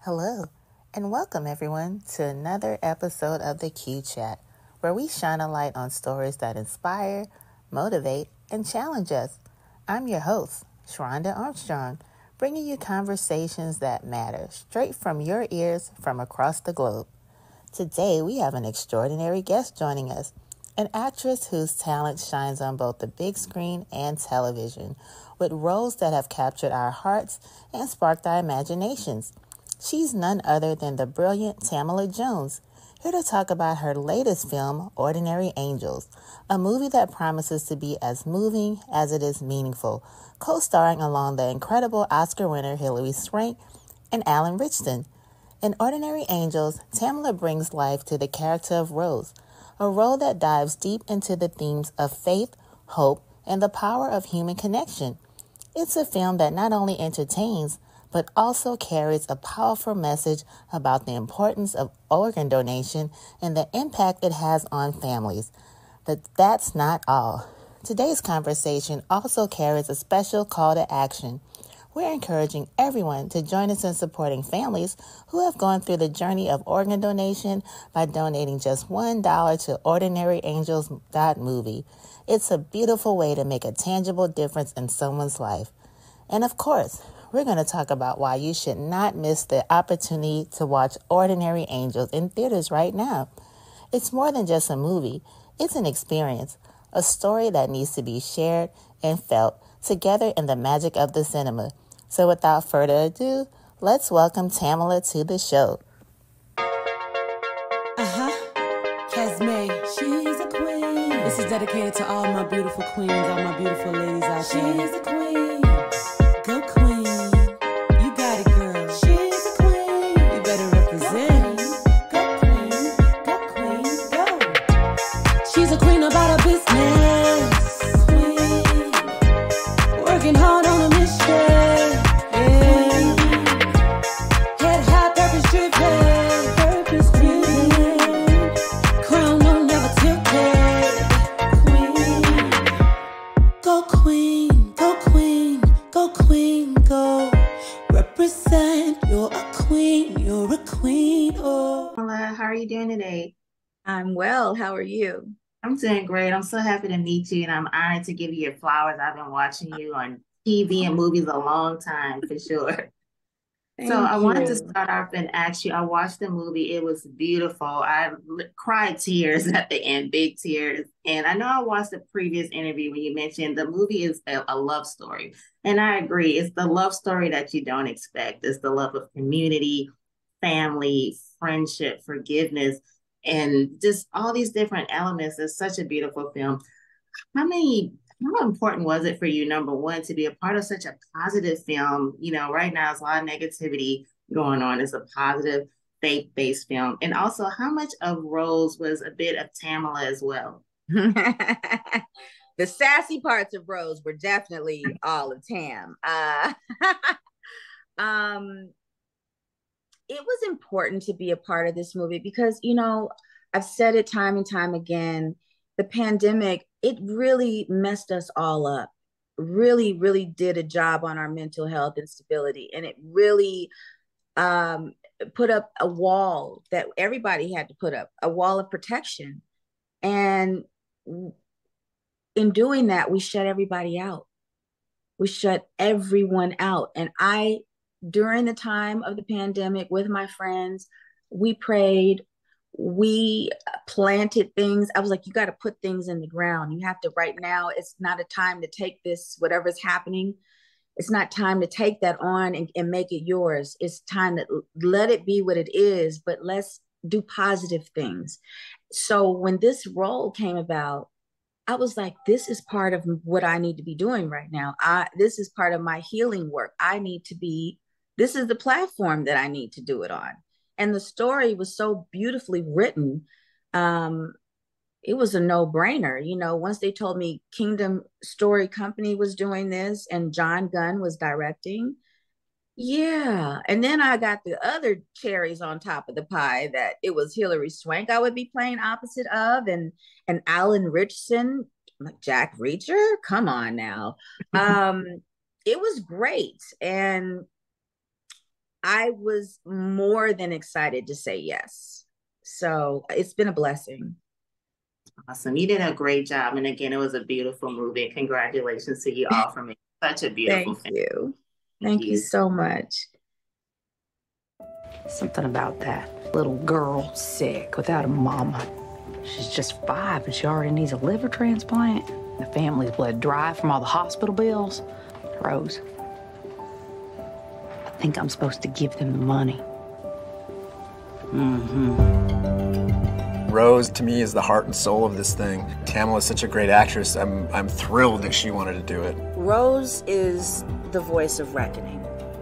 Hello, and welcome everyone to another episode of the Q Chat, where we shine a light on stories that inspire, motivate, and challenge us. I'm your host, Sharonda Armstrong, bringing you conversations that matter straight from your ears from across the globe. Today, we have an extraordinary guest joining us, an actress whose talent shines on both the big screen and television, with roles that have captured our hearts and sparked our imaginations. She's none other than the brilliant Tamala Jones, here to talk about her latest film, Ordinary Angels, a movie that promises to be as moving as it is meaningful, co-starring along the incredible Oscar winner Hilary Swank and Alan Richardson. In Ordinary Angels, Tamala brings life to the character of Rose, a role that dives deep into the themes of faith, hope, and the power of human connection. It's a film that not only entertains, but also carries a powerful message about the importance of organ donation and the impact it has on families. But that's not all. Today's conversation also carries a special call to action. We're encouraging everyone to join us in supporting families who have gone through the journey of organ donation by donating just $1 to ordinaryangels.movie. It's a beautiful way to make a tangible difference in someone's life. And of course, we're going to talk about why you should not miss the opportunity to watch Ordinary Angels in theaters right now. It's more than just a movie. It's an experience, a story that needs to be shared and felt together in the magic of the cinema. So without further ado, let's welcome Tamala to the show. Kesme, she's a queen. This is dedicated to all my beautiful queens, all my beautiful ladies out there. She's a queen. Go queen. You got it, girl. She's a queen. You better represent. Go queen. Go queen. Go. She's a queen about her business. Queen. Working hard on a mission. Yeah. Head high, purpose driven. Purpose driven. Crown on never tilted. Queen. Go queen. Go queen. Go queen. Go. Represent. You're a queen. You're a queen. Oh. Tamala, how are you doing today? I'm well. How are you? I'm doing great. I'm so happy to meet you, and I'm honored to give you your flowers. I've been watching you on TV and movies a long time, for sure. So I Thank wanted to you. start off and ask you, I watched the movie. It was beautiful. Cried tears at the end, big tears. And I know I watched the previous interview when you mentioned the movie is a love story. And I agree. It's the love story that you don't expect. It's the love of community, family, friendship, forgiveness, and just all these different elements. It's such a beautiful film. How many, how important was it for you, number one, to be a part of such a positive film? You know, right now there's a lot of negativity going on. It's a positive, faith-based film. And also, how much of Rose was a bit of Tamala as well? The sassy parts of Rose were definitely all of Tam. Um, it was important to be a part of this movie because, I've said it time and time again, the pandemic, it really messed us all up. Really, really did a job on our mental health and stability. And it really um, put up a wall that everybody had to put up, a wall of protection. And in doing that, we shut everybody out. We shut everyone out. And during the time of the pandemic with my friends, we prayed, we planted things. I was like, you got to put things in the ground. You have to, right now, it's not a time to take this, whatever's happening. It's not time to take that on and make it yours. It's time to let it be what it is, but let's do positive things. So when this role came about, I was like, this is part of what I need to be doing right now. This is part of my healing work. This is the platform that I need to do it on. And the story was so beautifully written. It was a no-brainer. Once they told me Kingdom Story Company was doing this and John Gunn was directing, yeah. And then I got the other cherries on top of the pie that it was Hilary Swank I would be playing opposite of, and Alan Richardson, like Jack Reacher. Come on now. It was great. And I was more than excited to say yes. So it's been a blessing. Awesome. You did a great job. And again, it was a beautiful movie. Congratulations to you all for making such a beautiful Thank film. you. Thank Thank you you. so much. Something about that little girl sick without a mama. She's just 5, but she already needs a liver transplant. The family's bled dry from all the hospital bills. Rose, I think I'm supposed to give them the money. Rose, to me, is the heart and soul of this thing. Tamala is such a great actress. I'm thrilled that she wanted to do it. Rose is the voice of reckoning.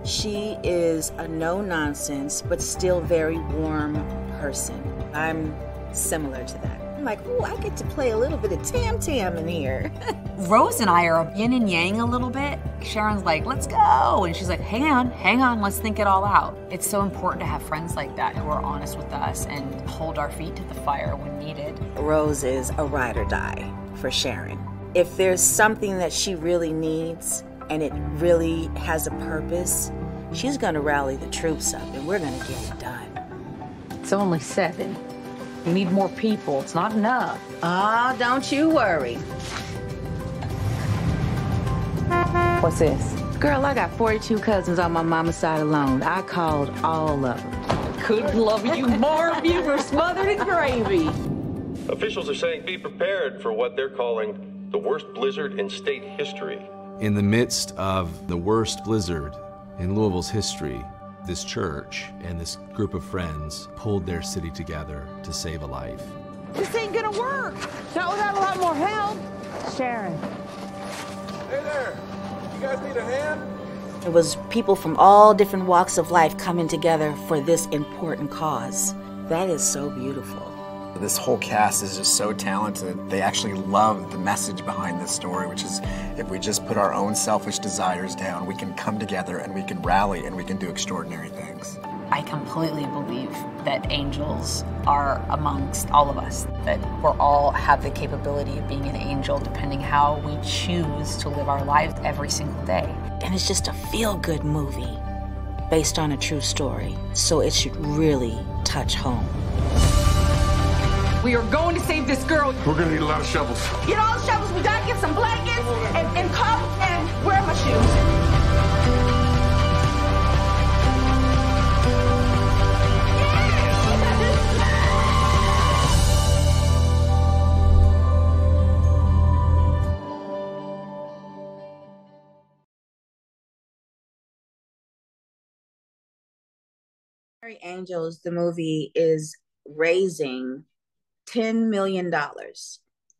She is a no-nonsense, but still very warm person. I'm similar to that. I'm like, oh, I get to play a little bit of Tam in here. Rose and I are yin and yang a little bit. Sharon's like, let's go. And she's like, hang on, let's think it all out. It's so important to have friends like that who are honest with us and hold our feet to the fire when needed. Rose is a ride or die for Sharon. If there's something that she really needs and it really has a purpose, she's gonna rally the troops up and we're gonna get it done. It's only 7. We need more people. It's not enough. Oh, don't you worry. What's this? Girl, I got 42 cousins on my mama's side alone. I called all of them. Couldn't love you more if you were smothered in gravy. Officials are saying be prepared for what they're calling the worst blizzard in state history. In the midst of the worst blizzard in Louisville's history, this church and this group of friends pulled their city together to save a life. This ain't gonna work. Not without a lot more help. Sharon. Hey there. You guys need a hand? It was people from all different walks of life coming together for this important cause. That is so beautiful. This whole cast is just so talented. They actually love the message behind this story, which is if we just put our own selfish desires down, we can come together and we can rally and we can do extraordinary things. I completely believe that angels are amongst all of us, that we're all have the capability of being an angel depending how we choose to live our lives every single day. And it's just a feel-good movie based on a true story, so it should really touch home. We are going to save this girl. We're gonna need a lot of shovels. Get all the shovels we got, get some blankets, and come and wear my shoes. Ordinary Angels, the movie, is raising $10 million.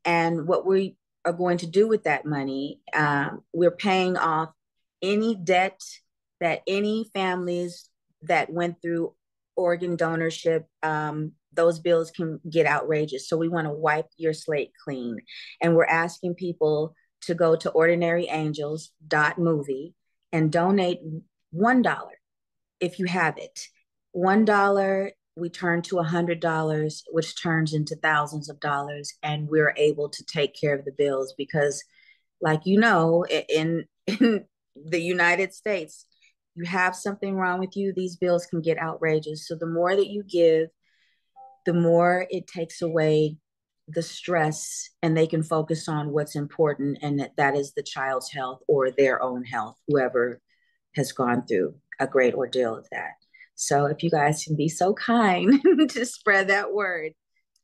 And what we are going to do with that money, we're paying off any debt that any families that went through organ donorship, those bills can get outrageous. So we want to wipe your slate clean. And we're asking people to go to ordinaryangels.movie and donate $1 if you have it. $1 we turn to $100, which turns into thousands of dollars, and we're able to take care of the bills because, like you know, in the United States, you have something wrong with you, these bills can get outrageous. So the more that you give, the more it takes away the stress, and they can focus on what's important, and that is the child's health or their own health, whoever has gone through a great ordeal of that. So if you guys can be so kind to spread that word,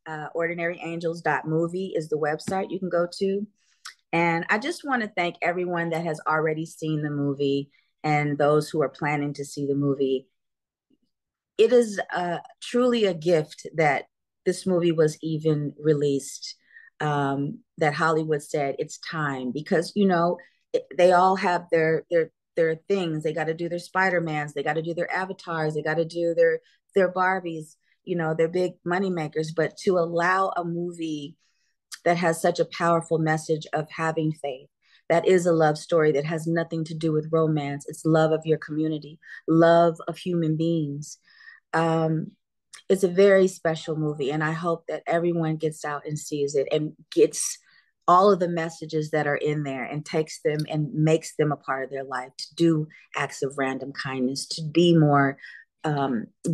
ordinaryangels.movie is the website you can go to. And I just want to thank everyone that has already seen the movie and those who are planning to see the movie. It is truly a gift that this movie was even released, that Hollywood said it's time, because, you know, they all have their things. They got to do their Spider-Mans, they got to do their Avatars, they got to do their Barbies, you know, their big money makers. But to allow a movie that has such a powerful message of having faith, that is a love story that has nothing to do with romance. It's love of your community, love of human beings. It's a very special movie, and I hope that everyone gets out and sees it and gets all of the messages that are in there and takes them and makes them a part of their life, to do acts of random kindness, to be more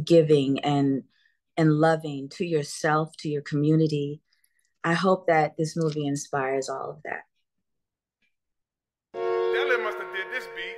giving and loving to yourself, to your community. I hope that this movie inspires all of that. Della must have did this beat